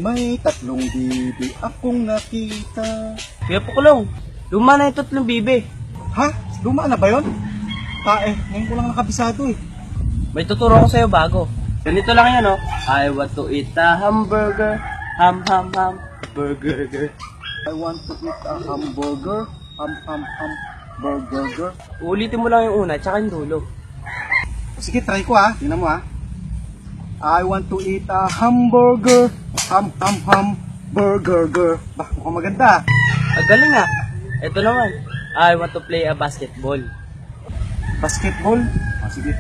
May tatlong bibi akong nakita. Kuya Pukulong, luma na yung tatlong bibe. Ha? Luma na ba yun? Ngayon ko lang nakabisado eh. May tuturo ko sa'yo bago. Ganito lang yan, oh. I want to eat a hamburger. Ham, ham, ham. Burger, girl. I want to eat a hamburger. Burger. Uulitin mo lang yung una, tsaka yung dulo. Sige, try ko ha. Tingnan mo ha. I want to eat a hamburger. Burger. Bah, mukhang maganda. Galing ah. Ito naman. I want to play a basketball. Basketball? Sige.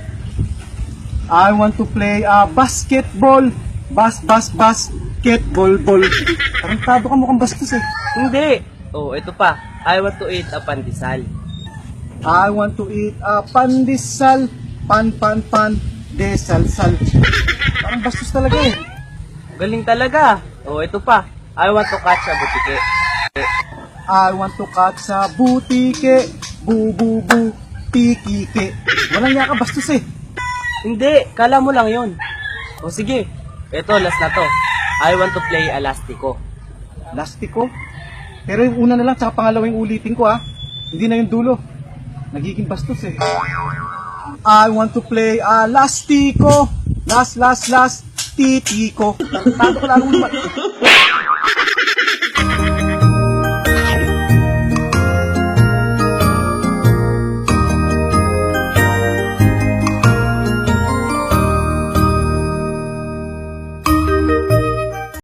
I want to play a basketball. Basketball. Tarantado ka, mukhang bastos eh. Hindi. Oh, ito pa. I want to eat a pandesal. I want to eat a pandesal. Desal. Parang bastos talaga eh. Galing talaga. Oh, ito pa. I want to catch a butike. I want to catch sa butike. Tikike. Walang yaka, bastos eh. Hindi. Kala mo lang yon. O sige. Ito, last na to. I want to play elastiko. Lastiko? Pero yung una na lang, tsaka pangalawang ulitin ko ha. Hindi na yung dulo. Nagiging bastos eh. I want to play a lastiko. Last, titiko. Tanto ko lalong naman.